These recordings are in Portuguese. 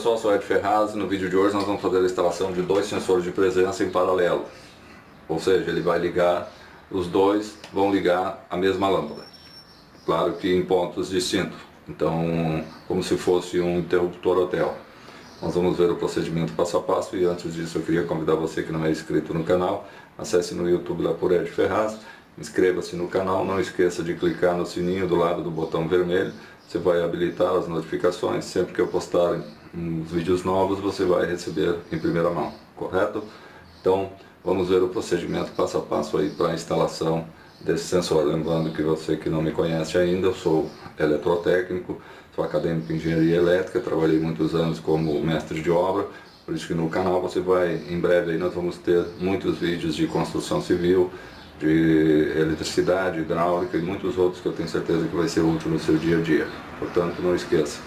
pessoal, sou Ed Ferraz e no vídeo de hoje nós vamos fazer a instalação de dois sensores de presença em paralelo. Ou seja, ele vai ligar, os dois vão ligar a mesma lâmpada. Claro que em pontos distintos. Então, como se fosse um interruptor hotel. Nós vamos ver o procedimento passo a passo e antes disso eu queria convidar você que não é inscrito no canal, acesse no YouTube lá por Ed Ferraz, inscreva-se no canal, não esqueça de clicar no sininho do lado do botão vermelho, você vai habilitar as notificações, sempre que eu postar uns vídeos novos você vai receber em primeira mão, correto? Então vamos ver o procedimento passo a passo aí para a instalação desse sensor. Lembrando que você que não me conhece ainda, eu sou eletrotécnico, sou acadêmico em engenharia elétrica, trabalhei muitos anos como mestre de obra, por isso que no canal você vai, em breve aí nós vamos ter muitos vídeos de construção civil, de eletricidade, hidráulica e muitos outros que eu tenho certeza que vai ser útil no seu dia a dia. Portanto, não esqueça,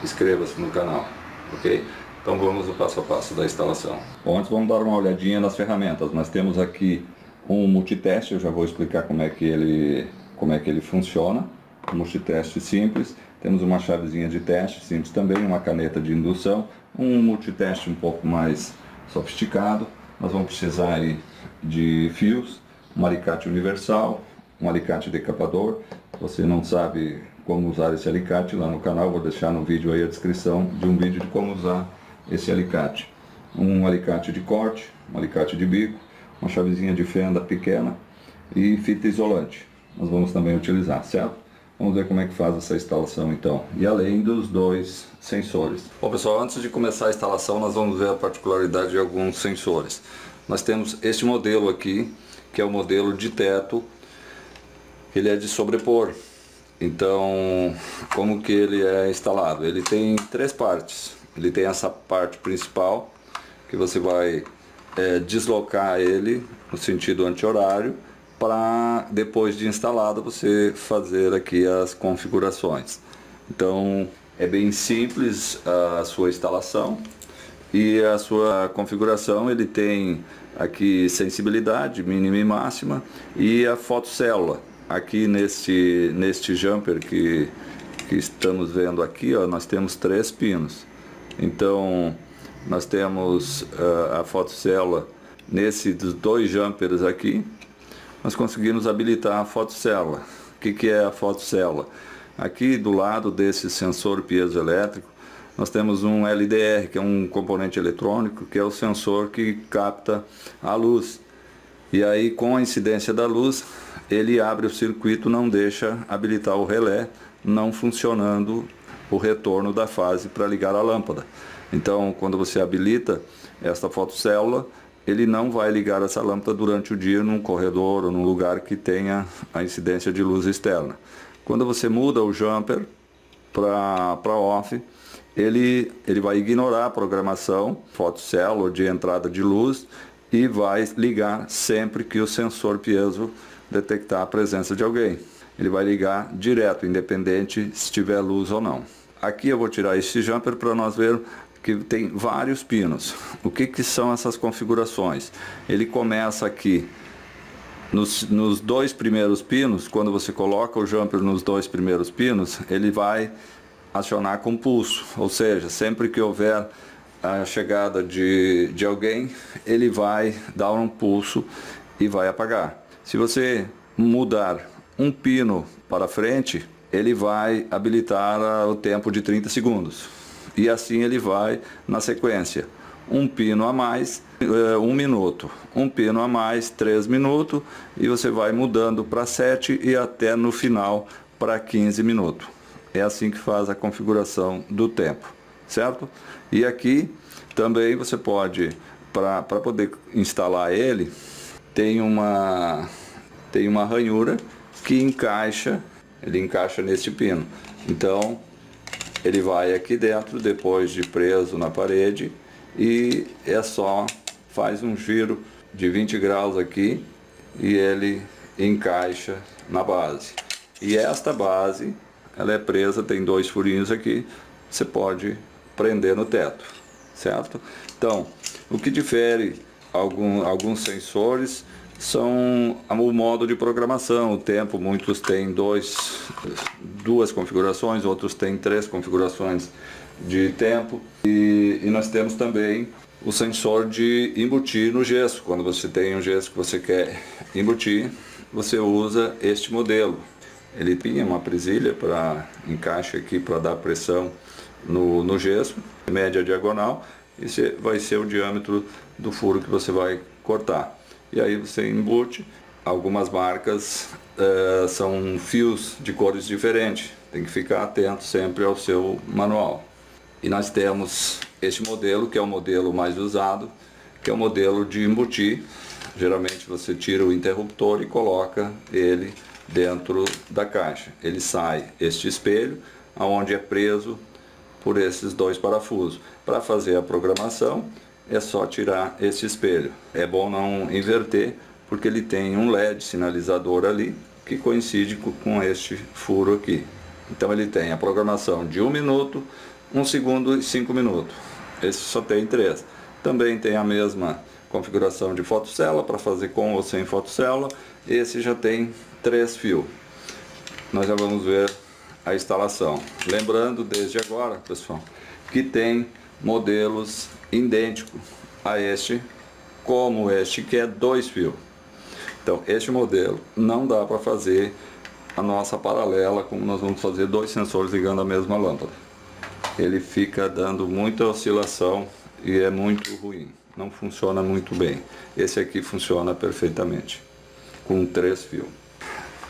inscreva-se no canal, ok? Então vamos no passo a passo da instalação. Bom, antes vamos dar uma olhadinha nas ferramentas. Nós temos aqui um multiteste, eu já vou explicar como é que ele funciona. Um multiteste simples, temos uma chavezinha de teste simples também, uma caneta de indução, um multiteste um pouco mais sofisticado. Nós vamos precisar aí de fios, um alicate universal, um alicate decapador. Se você não sabe como usar esse alicate, lá no canal vou deixar no vídeo aí a descrição de um vídeo de como usar esse alicate. Um alicate de corte, um alicate de bico, uma chavezinha de fenda pequena e fita isolante. Nós vamos também utilizar, certo? Vamos ver como é que faz essa instalação então. E além dos dois sensores. Bom pessoal, antes de começar a instalação nós vamos ver a particularidade de alguns sensores. Nós temos este modelo aqui, que é o modelo de teto. Ele é de sobrepor. Então, como que ele é instalado? Ele tem três partes. Ele tem essa parte principal, que você vai deslocar ele no sentido anti-horário, para depois de instalado você fazer aqui as configurações. Então é bem simples a sua instalação e a sua configuração. Ele tem aqui sensibilidade mínima e máxima e a fotocélula. Aqui neste jumper que estamos vendo aqui, ó, nós temos 3 pinos. Então nós temos a fotocélula nesses 2 jumpers aqui. Nós conseguimos habilitar a fotocélula. O que é a fotocélula? Aqui do lado desse sensor piezoelétrico nós temos um LDR, que é um componente eletrônico, que é o sensor que capta a luz. E aí com a incidência da luz ele abre o circuito, não deixa habilitar o relé, não funcionando o retorno da fase para ligar a lâmpada. Então quando você habilita esta fotocélula, ele não vai ligar essa lâmpada durante o dia num corredor ou num lugar que tenha a incidência de luz externa. Quando você muda o jumper para off, ele vai ignorar a programação fotocélula de entrada de luz e vai ligar sempre que o sensor piezo detectar a presença de alguém. Ele vai ligar direto, independente se tiver luz ou não. Aqui eu vou tirar esse jumper para nós ver que tem vários pinos. O que são essas configurações? Ele começa aqui nos 2 primeiros pinos. Quando você coloca o jumper nos 2 primeiros pinos, ele vai acionar com pulso, ou seja, sempre que houver a chegada de alguém, ele vai dar um pulso e vai apagar. Se você mudar um pino para frente, ele vai habilitar o tempo de 30 segundos. E assim ele vai na sequência. Um pino a mais, 1 minuto. Um pino a mais, 3 minutos. E você vai mudando para 7 e até no final para 15 minutos. É assim que faz a configuração do tempo, certo? E aqui também você pode, para poder instalar ele, tem uma ranhura que ele encaixa neste pino. Então ele vai aqui dentro, depois de preso na parede, e faz um giro de 20 graus aqui e ele encaixa na base. E esta base, ela é presa, tem 2 furinhos aqui, você pode prender no teto, certo? Então, o que difere alguns sensores são o modo de programação, o tempo. Muitos têm duas configurações, outros têm 3 configurações de tempo. E nós temos também o sensor de embutir no gesso. Quando você tem um gesso que você quer embutir, você usa este modelo. Ele tem uma presilha para encaixe aqui para dar pressão no gesso, média diagonal. Esse vai ser o diâmetro do furo que você vai cortar. E aí você embute. Algumas marcas são fios de cores diferentes. Tem que ficar atento sempre ao seu manual. E nós temos este modelo, que é o modelo mais usado, que é o modelo de embutir. Geralmente você tira o interruptor e coloca ele dentro da caixa. Ele sai este espelho, onde é preso por esses dois parafusos. Para fazer a programação é só tirar esse espelho. É bom não inverter, porque ele tem um LED sinalizador ali que coincide com este furo aqui. Então ele tem a programação de 1 minuto, 1 segundo e 5 minutos. Esse só tem 3. Também tem a mesma configuração de fotocélula para fazer com ou sem fotocélula. Esse já tem 3 fios. Nós já vamos ver a instalação. Lembrando desde agora, pessoal, que tem modelos idênticos a este, como este que é 2 fios. Então este modelo não dá para fazer a nossa paralela, como nós vamos fazer 2 sensores ligando a mesma lâmpada. Ele fica dando muita oscilação e é muito ruim, não funciona muito bem. Esse aqui funciona perfeitamente, com 3 fios.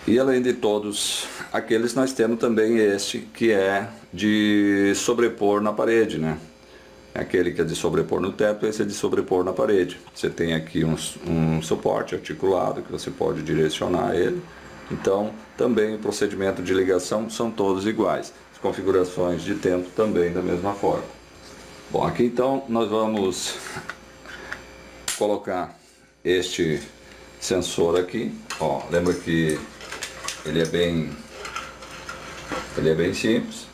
E além de todos aqueles, nós temos também este que é de sobrepor na parede, né? Aquele que é de sobrepor no teto, esse é de sobrepor na parede. Você tem aqui um suporte articulado que você pode direcionar ele. Então, também o procedimento de ligação são todos iguais. As configurações de tempo também da mesma forma. Bom, aqui então nós vamos colocar este sensor aqui. Ó, lembra que ele é bem simples.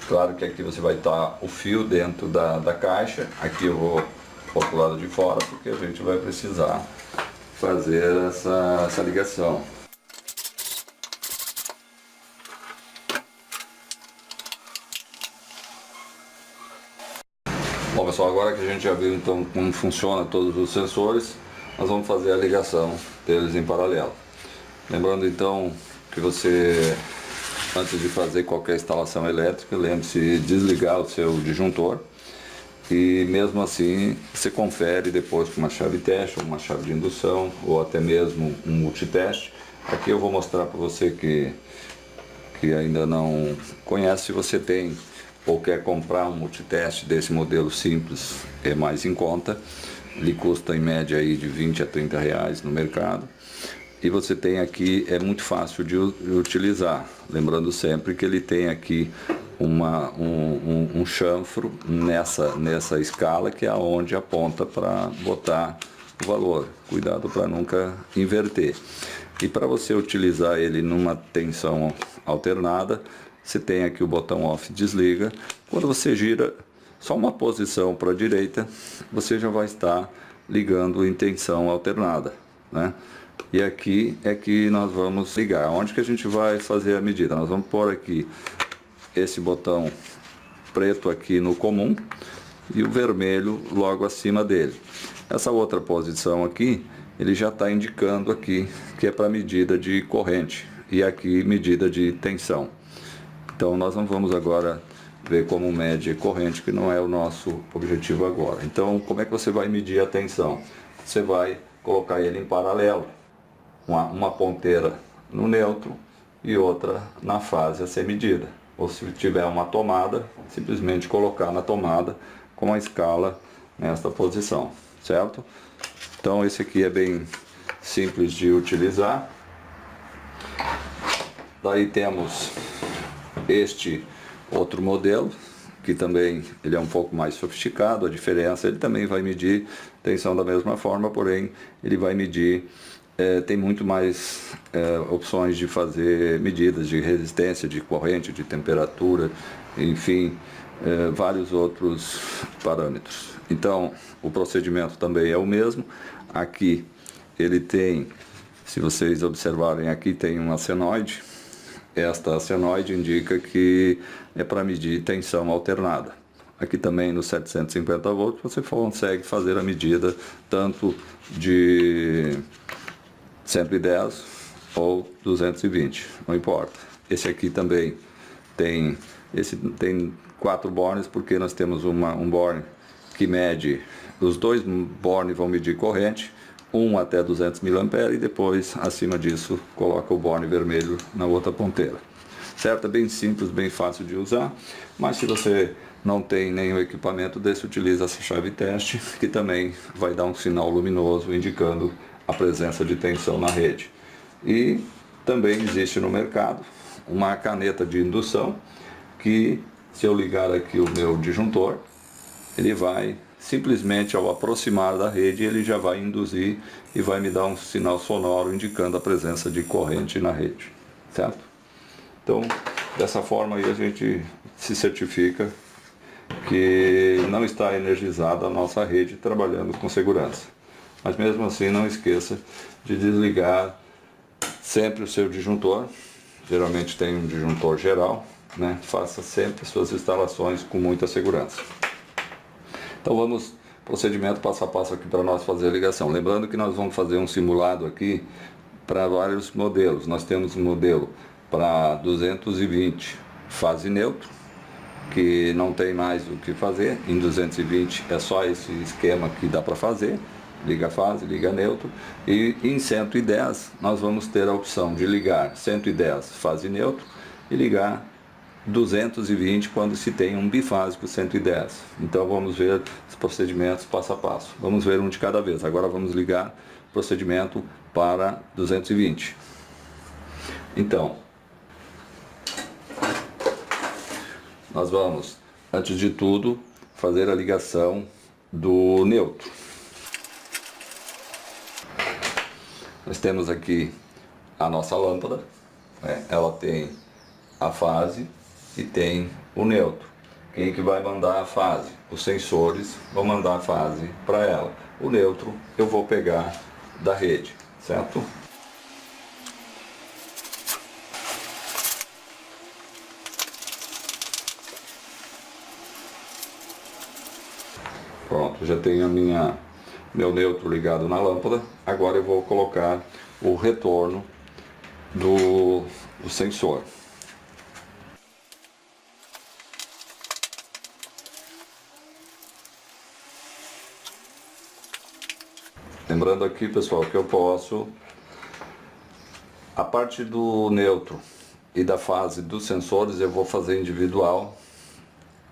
Claro que aqui você vai estar o fio dentro da caixa. Aqui eu vou para o outro lado de fora, porque a gente vai precisar fazer essa ligação. Bom pessoal, agora que a gente já viu então como funciona todos os sensores, nós vamos fazer a ligação deles em paralelo. Lembrando então que você, antes de fazer qualquer instalação elétrica, lembre-se de desligar o seu disjuntor. E mesmo assim, você confere depois com uma chave teste, ou uma chave de indução, ou até mesmo um multiteste. Aqui eu vou mostrar para você que ainda não conhece. Se você tem ou quer comprar um multiteste desse modelo simples, é mais em conta. Ele custa em média aí de 20 a 30 reais no mercado. E você tem aqui, é muito fácil de utilizar. Lembrando sempre que ele tem aqui um chanfro nessa escala, que é onde aponta para botar o valor. Cuidado para nunca inverter. E para você utilizar ele numa tensão alternada, você tem aqui o botão off desliga. Quando você gira só uma posição para a direita, você já vai estar ligando em tensão alternada, né? E aqui é que nós vamos ligar. Onde que a gente vai fazer a medida? Nós vamos pôr aqui esse botão preto aqui no comum e o vermelho logo acima dele. Essa outra posição aqui, ele já está indicando aqui que é para medida de corrente e aqui medida de tensão. Então nós não vamos agora ver como mede corrente, que não é o nosso objetivo agora. Então como é que você vai medir a tensão? Você vai colocar ele em paralelo, uma ponteira no neutro e outra na fase a ser medida. Ou se tiver uma tomada, simplesmente colocar na tomada com a escala nesta posição, certo? Então esse aqui é bem simples de utilizar. Daí temos este outro modelo, que também ele é um pouco mais sofisticado. A diferença, ele também vai medir tensão da mesma forma, porém ele vai medir, tem muito mais opções de fazer medidas de resistência, de corrente, de temperatura, enfim, vários outros parâmetros. Então o procedimento também é o mesmo. Aqui ele tem, se vocês observarem aqui, tem uma senoide. Esta senoide indica que é para medir tensão alternada. aqui também no 750 volts, você consegue fazer a medida tanto de 110 ou 220, não importa. Esse aqui também tem 4 bornes, porque nós temos um borne que mede, os 2 bornes vão medir corrente, um até 200 mA e depois acima disso coloca o borne vermelho na outra ponteira. Certo? É bem simples, bem fácil de usar, mas se você não tem nenhum equipamento desse, utiliza essa chave teste, que também vai dar um sinal luminoso indicando a presença de tensão na rede. E também existe no mercado uma caneta de indução que, se eu ligar aqui o meu disjuntor, ele vai simplesmente, ao aproximar da rede, ele já vai induzir e vai me dar um sinal sonoro indicando a presença de corrente na rede, certo? Então, dessa forma aí a gente se certifica que não está energizada a nossa rede trabalhando com segurança. Mas mesmo assim, não esqueça de desligar sempre o seu disjuntor. Geralmente tem um disjuntor geral, né? Faça sempre suas instalações com muita segurança. Então vamos, procedimento passo a passo aqui para nós fazer a ligação. Lembrando que nós vamos fazer um simulado aqui para vários modelos. Nós temos um modelo para 220 fase neutro, que não tem mais o que fazer. Em 220 é só esse esquema que dá para fazer. Liga fase, liga neutro. E em 110 nós vamos ter a opção de ligar 110 fase neutro e ligar 220 quando se tem um bifásico 110. Então vamos ver os procedimentos passo a passo. Vamos ver um de cada vez. Agora vamos ligar o procedimento para 220. Então, nós vamos, antes de tudo, fazer a ligação do neutro. Nós temos aqui a nossa lâmpada, né? Ela tem a fase e tem o neutro. Quem que vai mandar a fase? Os sensores vão mandar a fase para ela. O neutro eu vou pegar da rede, certo? Pronto, já tenho meu neutro ligado na lâmpada. Agora eu vou colocar o retorno do sensor. Lembrando aqui, pessoal, que eu posso, a parte do neutro e da fase dos sensores eu vou fazer individual.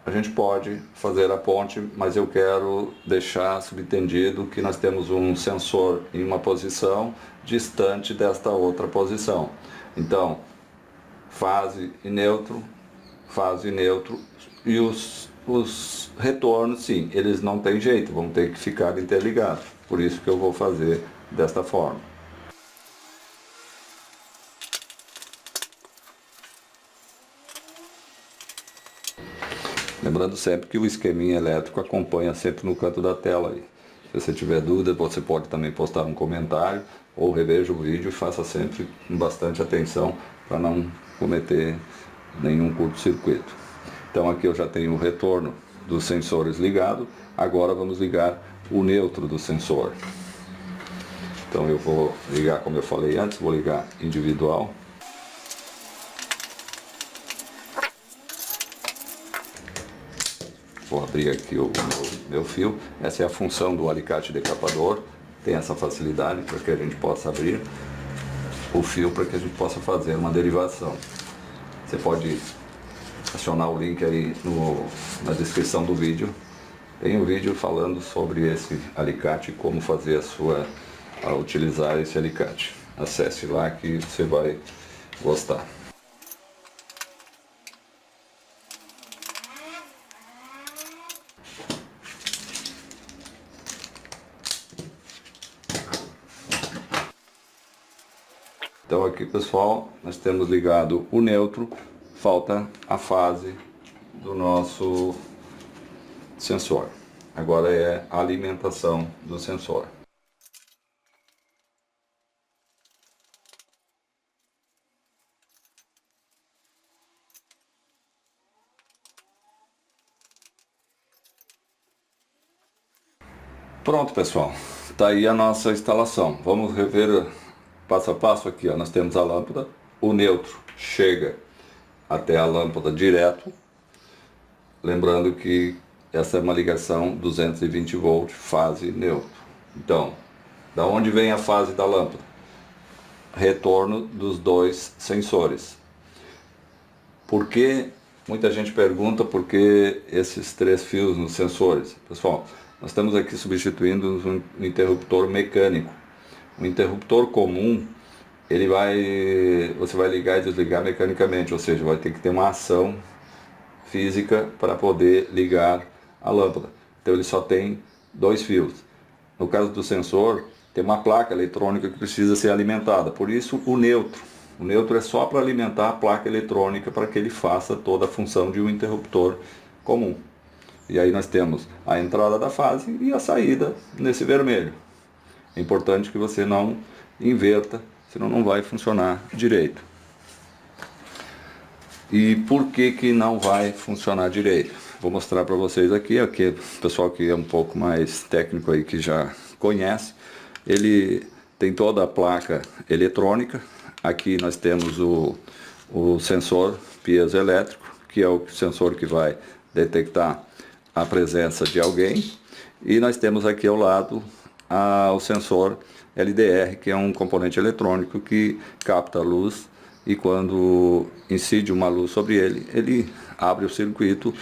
A gente pode fazer a ponte, mas eu quero deixar subentendido que nós temos um sensor em uma posição distante desta outra posição. Então, fase e neutro, e os retornos, sim, eles não têm jeito, vão ter que ficar interligados. Por isso que eu vou fazer desta forma. Lembrando sempre que o esqueminha elétrico acompanha sempre no canto da tela aí. Se você tiver dúvida, você pode também postar um comentário ou reveja o vídeo e faça sempre com bastante atenção para não cometer nenhum curto-circuito. Então aqui eu já tenho o retorno dos sensores ligado. Agora vamos ligar o neutro do sensor. Então eu vou ligar, como eu falei antes, vou ligar individual. Vou abrir aqui o meu fio. Essa é a função do alicate decapador. Tem essa facilidade para que a gente possa abrir o fio para que a gente possa fazer uma derivação. Você pode acionar o link aí na descrição do vídeo. Tem um vídeo falando sobre esse alicate e como fazer utilizar esse alicate. Acesse lá que você vai gostar. Então aqui, pessoal, nós temos ligado o neutro, falta a fase do nosso sensor. Agora é a alimentação do sensor. Pronto, pessoal, está aí a nossa instalação. Vamos rever passo a passo aqui, ó. Nós temos a lâmpada, o neutro chega até a lâmpada direto, lembrando que essa é uma ligação 220 volt, fase neutro. Então, da onde vem a fase da lâmpada? Retorno dos dois sensores. Por que? Muita gente pergunta por que esses 3 fios nos sensores. Pessoal, nós estamos aqui substituindo um interruptor mecânico. Um interruptor comum, você vai ligar e desligar mecanicamente, ou seja, vai ter que ter uma ação física para poder ligar a lâmpada. Então ele só tem 2 fios. No caso do sensor, tem uma placa eletrônica que precisa ser alimentada. Por isso o neutro. O neutro é só para alimentar a placa eletrônica para que ele faça toda a função de um interruptor comum. E aí nós temos a entrada da fase e a saída nesse vermelho. É importante que você não inverta, senão não vai funcionar direito. E por que não vai funcionar direito? Vou mostrar para vocês aqui, o pessoal que é um pouco mais técnico aí, que já conhece, ele tem toda a placa eletrônica. Aqui nós temos o sensor piezoelétrico, que é o sensor que vai detectar a presença de alguém. E nós temos aqui ao lado o sensor LDR, que é um componente eletrônico que capta a luz, e quando incide uma luz sobre ele, ele abre o circuito,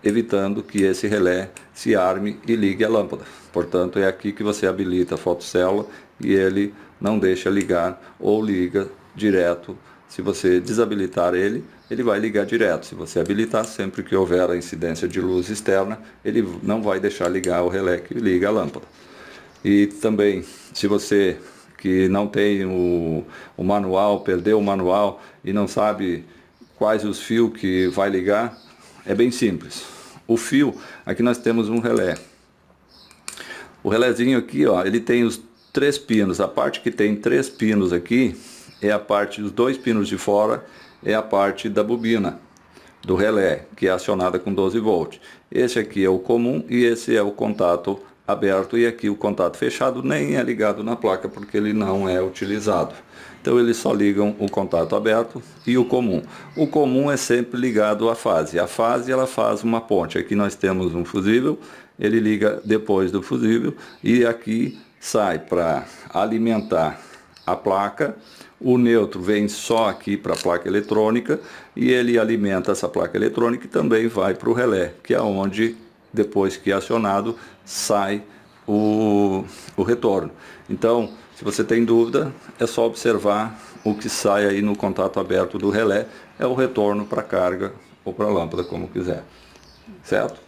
evitando que esse relé se arme e ligue a lâmpada. Portanto, é aqui que você habilita a fotocélula e ele não deixa ligar ou liga direto. Se você desabilitar ele, ele vai ligar direto. Se você habilitar, sempre que houver a incidência de luz externa, ele não vai deixar ligar o relé que liga a lâmpada. E também, se você que não tem o manual, perdeu o manual e não sabe quais os fios que vai ligar, é bem simples. O fio, aqui nós temos um relé. O relézinho aqui, ó, ele tem os 3 pinos. A parte que tem 3 pinos aqui é a parte dos 2 pinos de fora, é a parte da bobina do relé, que é acionada com 12 volts. Esse aqui é o comum e esse é o contato aberto, e aqui o contato fechado nem é ligado na placa porque ele não é utilizado. Então eles só ligam o contato aberto e o comum. O comum é sempre ligado à fase. A fase, ela faz uma ponte. Aqui nós temos um fusível, ele liga depois do fusível e aqui sai para alimentar a placa. O neutro vem só aqui para a placa eletrônica e ele alimenta essa placa eletrônica e também vai para o relé, que é onde, depois que é acionado, sai o retorno. Então, se você tem dúvida, é só observar o que sai aí no contato aberto do relé, é o retorno para a carga ou para a lâmpada, como quiser. Certo?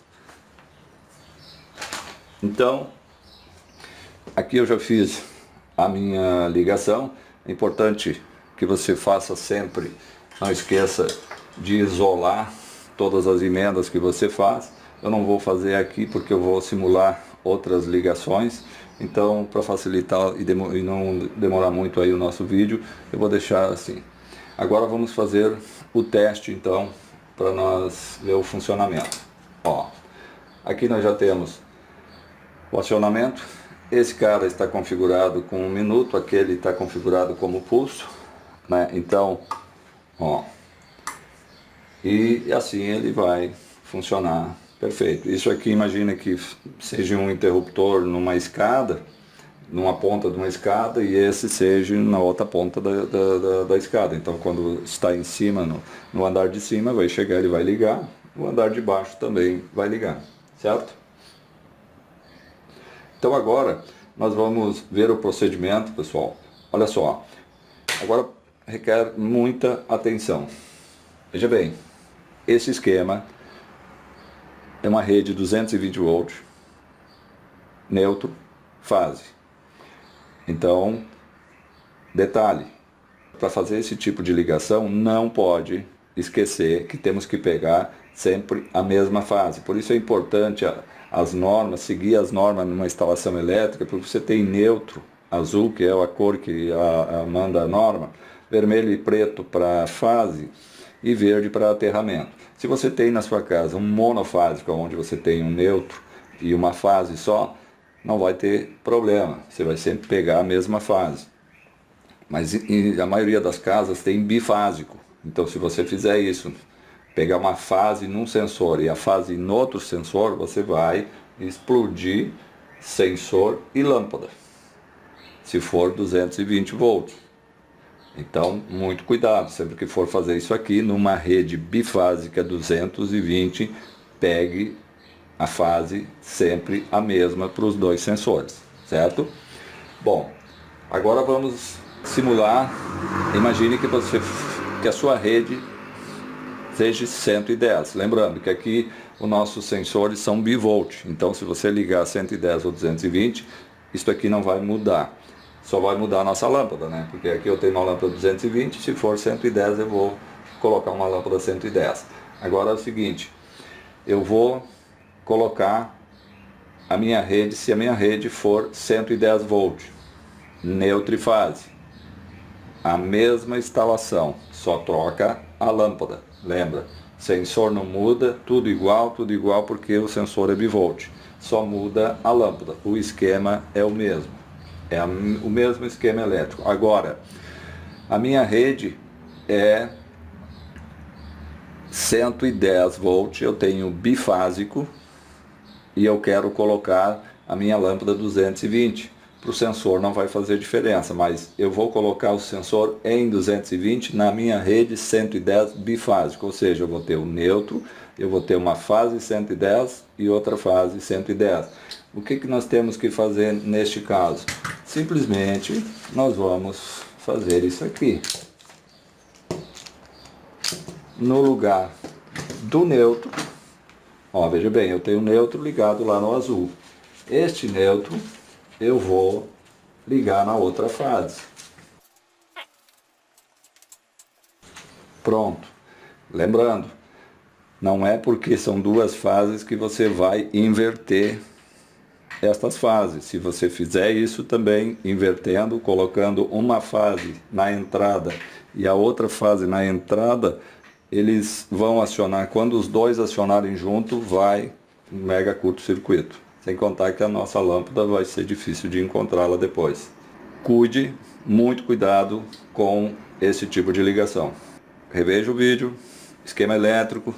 Então, aqui eu já fiz a minha ligação. É importante que você faça sempre, não esqueça de isolar todas as emendas que você faz. Eu não vou fazer aqui porque eu vou simular outras ligações, então para facilitar e não demorar muito aí o nosso vídeo, eu vou deixar assim. Agora vamos fazer o teste então, para nós ver o funcionamento. Ó, aqui nós já temos o acionamento. Esse cara está configurado com 1 minuto, aquele está configurado como pulso, né? Então, ó, e assim ele vai funcionar perfeito. Isso aqui, imagina que seja um interruptor numa escada, numa ponta de uma escada, e esse seja na outra ponta da escada. Então, quando está em cima, no andar de cima, vai chegar, ele vai ligar, o andar de baixo também vai ligar, certo? Então agora nós vamos ver o procedimento, pessoal. Olha só, agora requer muita atenção. Veja bem, esse esquema é uma rede 220 volts, neutro, fase. Então, detalhe, para fazer esse tipo de ligação não pode esquecer que temos que pegar sempre a mesma fase. Por isso é importante as normas, seguir as normas numa instalação elétrica, porque você tem neutro, azul, que é a cor que manda a norma, vermelho e preto para fase e verde para aterramento. Se você tem na sua casa um monofásico, onde você tem um neutro e uma fase só, não vai ter problema, você vai sempre pegar a mesma fase. Mas a maioria das casas tem bifásico, então se você fizer isso, pegar uma fase num sensor e a fase em outro sensor, você vai explodir sensor e lâmpada, se for 220 volts. Então, muito cuidado, sempre que for fazer isso aqui, numa rede bifásica 220, pegue a fase sempre a mesma para os dois sensores, certo? Bom, agora vamos simular, imagine que a sua rede seja 110, lembrando que aqui os nossos sensores são bivolt, então se você ligar 110 ou 220, isso aqui não vai mudar. Só vai mudar a nossa lâmpada, né? Porque aqui eu tenho uma lâmpada 220, se for 110 eu vou colocar uma lâmpada 110. Agora é o seguinte, eu vou colocar a minha rede, se a minha rede for 110 volts, neutrifase, a mesma instalação, só troca a lâmpada, lembra? Sensor não muda, tudo igual porque o sensor é bivolt, só muda a lâmpada, o esquema é o mesmo. É o mesmo esquema elétrico. Agora, a minha rede é 110 volts, eu tenho bifásico e eu quero colocar a minha lâmpada 220. Para o sensor não vai fazer diferença, mas eu vou colocar o sensor em 220 na minha rede 110 bifásico, ou seja, eu vou ter o neutro, eu vou ter uma fase 110 e outra fase 110. O que nós temos que fazer neste caso? Simplesmente nós vamos fazer isso aqui. No lugar do neutro, ó, veja bem, eu tenho o neutro ligado lá no azul. Este neutro eu vou ligar na outra fase. Pronto. Lembrando, não é porque são duas fases que você vai inverter estas fases. Se você fizer isso também, invertendo, colocando uma fase na entrada e a outra fase na entrada, eles vão acionar, quando os dois acionarem junto, vai um mega curto-circuito. Sem contar que a nossa lâmpada vai ser difícil de encontrá-la depois. Cuide, muito cuidado com esse tipo de ligação. Reveja o vídeo, esquema elétrico,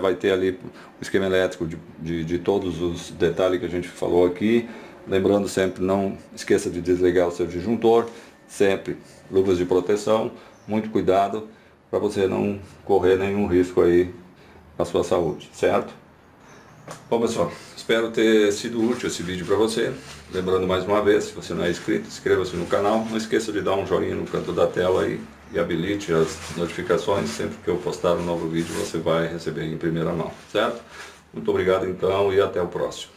vai ter ali o esquema elétrico de todos os detalhes que a gente falou aqui. Lembrando sempre, não esqueça de desligar o seu disjuntor, sempre luvas de proteção, muito cuidado para você não correr nenhum risco aí à sua saúde, certo? Bom pessoal, espero ter sido útil esse vídeo para você. Lembrando mais uma vez, se você não é inscrito, inscreva-se no canal. Não esqueça de dar um joinha no canto da tela aí e habilite as notificações. Sempre que eu postar um novo vídeo você vai receber em primeira mão, certo? Muito obrigado então e até o próximo.